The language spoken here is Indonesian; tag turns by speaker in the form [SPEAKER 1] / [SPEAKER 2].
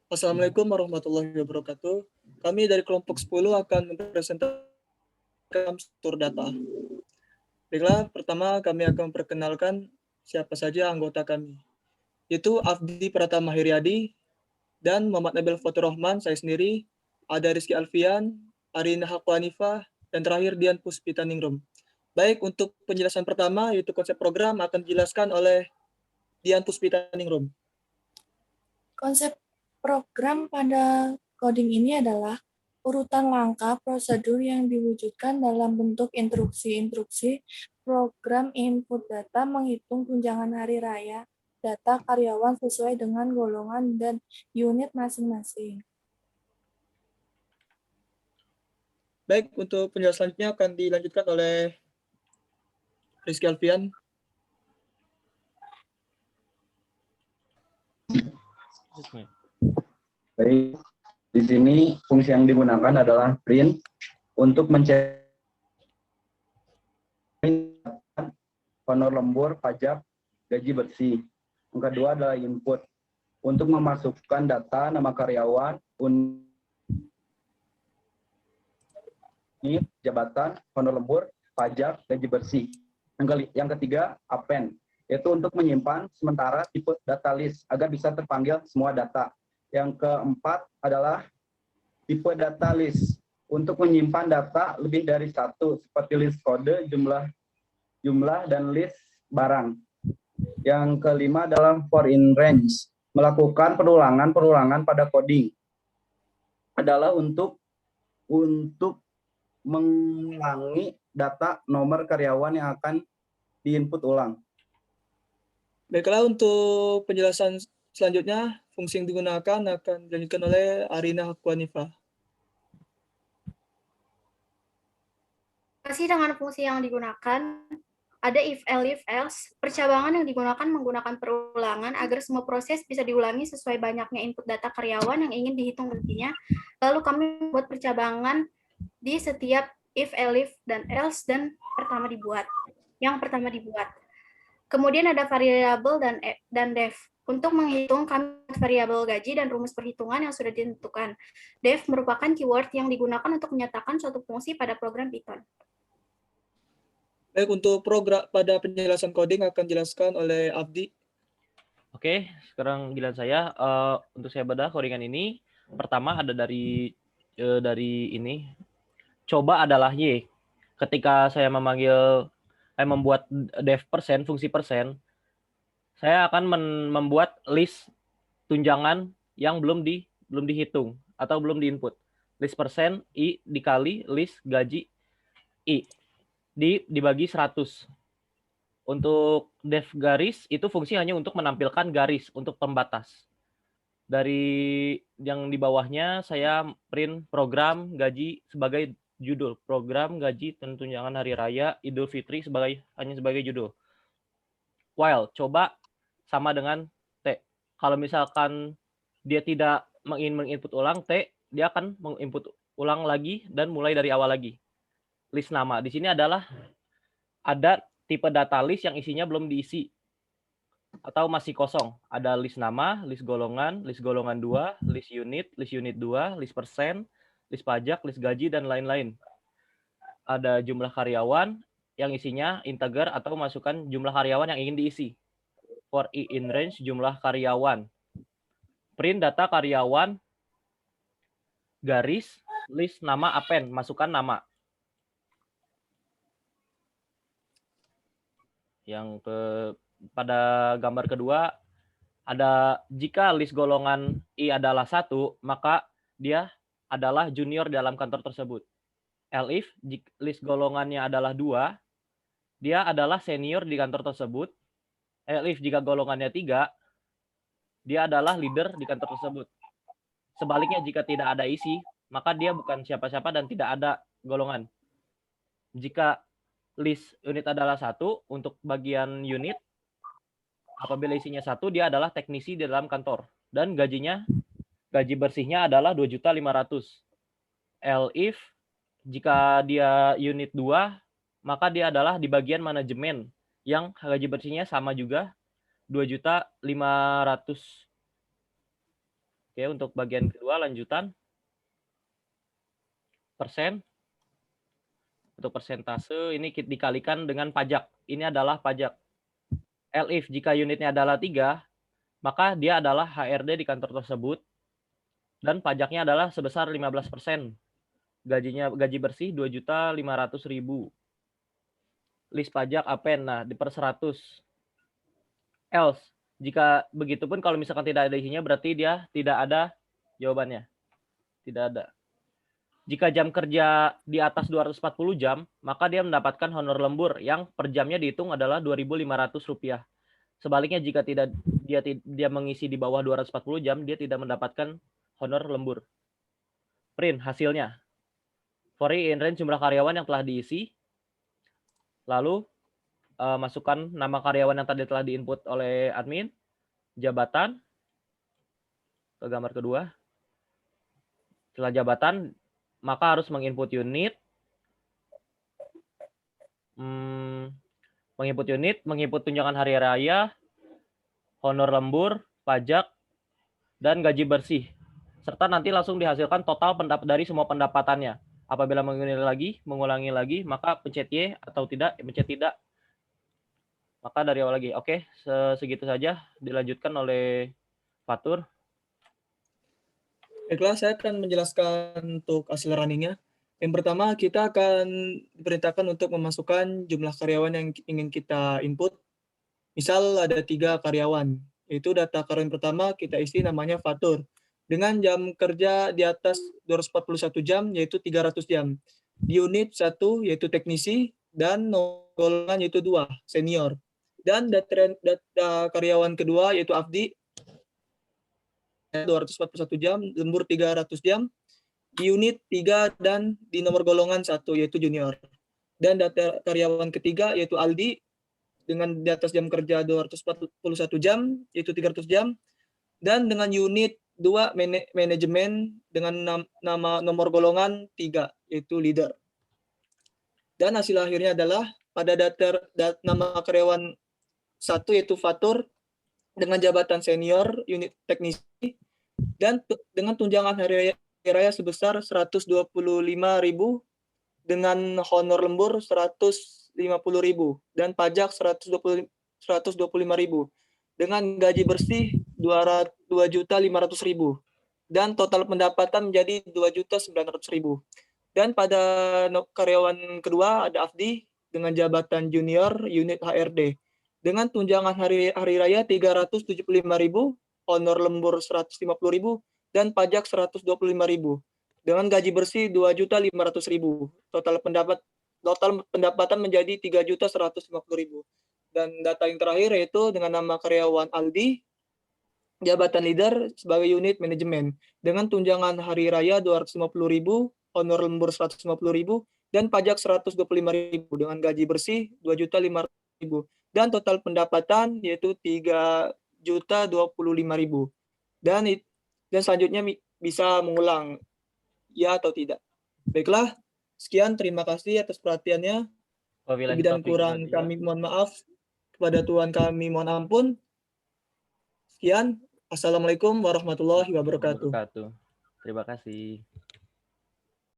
[SPEAKER 1] Assalamualaikum warahmatullahi wabarakatuh. Kami dari kelompok 10 akan mempresentasikan struktur data. Baiklah, pertama kami akan memperkenalkan siapa saja anggota kami, yaitu Afdi Pratama Heriadi dan Muhammad Nabil Faturrahman, saya sendiri, ada Rizky Alfian, Arina Hakwanifah, dan terakhir Dian Puspita Ningrum. Baik, untuk penjelasan pertama, yaitu konsep program akan dijelaskan oleh Dian Puspita Ningrum.
[SPEAKER 2] Konsep program pada coding ini adalah urutan langkah prosedur yang diwujudkan dalam bentuk instruksi-instruksi program input data menghitung tunjangan hari raya data karyawan sesuai dengan golongan dan unit masing-masing.
[SPEAKER 1] Baik, untuk penjelasan selanjutnya akan dilanjutkan oleh Rizky Alfian.
[SPEAKER 3] Baik, di sini fungsi yang digunakan adalah print untuk mencari honor lembur, pajak, gaji bersih. Yang kedua adalah input untuk memasukkan data nama karyawan, unit, jabatan, honor lembur, pajak, gaji bersih. Yang ketiga append, yaitu untuk menyimpan sementara tipe data list agar bisa terpanggil semua data. Yang keempat adalah tipe data list untuk menyimpan data lebih dari satu seperti list kode, jumlah dan list barang. Yang kelima adalah for in range, melakukan perulangan pada coding adalah untuk mengulangi data nomor karyawan yang akan diinput ulang.
[SPEAKER 1] Baiklah, untuk penjelasan selanjutnya, fungsi yang digunakan akan dilanjutkan oleh Arina Hakwanifah.
[SPEAKER 4] Masih dengan fungsi yang digunakan, ada if, elif, else. Percabangan yang digunakan menggunakan perulangan agar semua proses bisa diulangi sesuai banyaknya input data karyawan yang ingin dihitung gajinya. Lalu kami membuat percabangan di setiap if, elif, dan else, dan yang pertama dibuat. Kemudian ada variabel dan def. Untuk menghitung kami variabel gaji dan rumus perhitungan yang sudah ditentukan. Def merupakan keyword yang digunakan untuk menyatakan suatu fungsi pada program Python.
[SPEAKER 1] Baik, untuk program pada penjelasan coding akan dijelaskan oleh Abdi.
[SPEAKER 5] Oke, sekarang giliran saya. Untuk saya bedah codingan ini, pertama ada dari ini. Coba adalah Y. Ketika saya membuat def persen, fungsi persen, saya akan membuat list tunjangan yang belum dihitung atau belum diinput. List persen I dikali list gaji I dibagi 100. Untuk def garis itu fungsi hanya untuk menampilkan garis untuk pembatas. Dari yang di bawahnya saya print program gaji sebagai judul, program gaji dan tunjangan hari raya Idul Fitri hanya sebagai judul. While coba sama dengan T. Kalau misalkan dia tidak menginput ulang T, dia akan menginput ulang lagi dan mulai dari awal lagi. List nama di sini adalah ada tipe data list yang isinya belum diisi atau masih kosong. Ada list nama, list golongan 2, list unit 2, list persen, list pajak, list gaji, dan lain-lain. Ada jumlah karyawan yang isinya integer atau masukkan jumlah karyawan yang ingin diisi. For I in range jumlah karyawan. Print data karyawan, garis, list nama append, masukkan nama. Pada gambar kedua, ada jika list golongan I adalah 1, maka dia adalah junior dalam kantor tersebut. Elif, list golongannya adalah 2, dia adalah senior di kantor tersebut. Elif, jika golongannya 3, dia adalah leader di kantor tersebut. Sebaliknya, jika tidak ada isi, maka dia bukan siapa-siapa dan tidak ada golongan. Jika list unit adalah 1, untuk bagian unit, apabila isinya 1, dia adalah teknisi di dalam kantor. Dan gaji bersihnya adalah 2.500.000. Elif, jika dia unit 2, maka dia adalah di bagian manajemen yang gaji bersihnya sama juga 2.500.000. Oke, untuk bagian kedua lanjutan. Persen. Untuk persentase ini dikalikan dengan pajak. Ini adalah pajak. If jika unitnya adalah 3, maka dia adalah HRD di kantor tersebut dan pajaknya adalah sebesar 15%. Gaji bersih 2.500.000. List pajak APEN, nah di per 100. Else, jika begitu pun kalau misalkan tidak ada isinya berarti dia tidak ada jawabannya. Tidak ada. Jika jam kerja di atas 240 jam, maka dia mendapatkan honor lembur yang per jamnya dihitung adalah Rp2.500. Sebaliknya jika dia mengisi di bawah 240 jam, dia tidak mendapatkan honor lembur. Print hasilnya. For in range jumlah karyawan yang telah diisi. Lalu masukkan nama karyawan yang tadi telah diinput oleh admin, jabatan, ke gambar kedua. Setelah jabatan, maka harus menginput unit, menginput tunjangan hari raya, honor lembur, pajak, dan gaji bersih. Serta nanti langsung dihasilkan total dari semua pendapatannya. Apabila mengulangi lagi, maka pencet Y atau tidak, pencet tidak. Maka dari awal lagi. Oke, segitu saja. Dilanjutkan oleh Fatur.
[SPEAKER 1] Baiklah, saya akan menjelaskan untuk hasil runningnya. Yang pertama, kita akan diperintahkan untuk memasukkan jumlah karyawan yang ingin kita input. Misal ada 3 karyawan. Itu data karyawan pertama kita isi namanya Fatur. Dengan jam kerja di atas 241 jam, yaitu 300 jam. Di unit 1, yaitu teknisi, dan golongan yaitu 2, senior. Dan data karyawan kedua, yaitu Afdi, 241 jam, lembur 300 jam, di unit 3 dan di nomor golongan 1 yaitu junior. Dan data karyawan ketiga yaitu Aldi dengan di atas jam kerja 241 jam yaitu 300 jam dan dengan unit 2 manajemen dengan nama nomor golongan 3 yaitu leader. Dan hasil akhirnya adalah pada data nama karyawan 1 yaitu Fatur dengan jabatan senior unit teknisi dan dengan tunjangan hari raya sebesar 125.000 dengan honor lembur 150.000 dan pajak 125.000 dengan gaji bersih 2.500.000 dan total pendapatan menjadi 2.900.000. Dan pada karyawan kedua ada Afdi dengan jabatan junior unit HRD dengan tunjangan hari raya 375.000, honor lembur 150.000 dan pajak 125.000 dengan gaji bersih 2.500.000. Total pendapatan menjadi 3.150.000. Dan data yang terakhir yaitu dengan nama karyawan Aldi, jabatan leader sebagai unit manajemen dengan tunjangan hari raya 250.000, honor lembur 150.000 dan pajak 125.000 dengan gaji bersih 2.500.000 dan total pendapatan yaitu 3.025.000. Dan selanjutnya bisa mengulang ya atau tidak. Baiklah, sekian, terima kasih atas perhatiannya. Lebih dan kurang kami mohon maaf, kepada Tuhan kami mohon ampun. Sekian, assalamualaikum warahmatullahi wabarakatuh.
[SPEAKER 5] Terima kasih.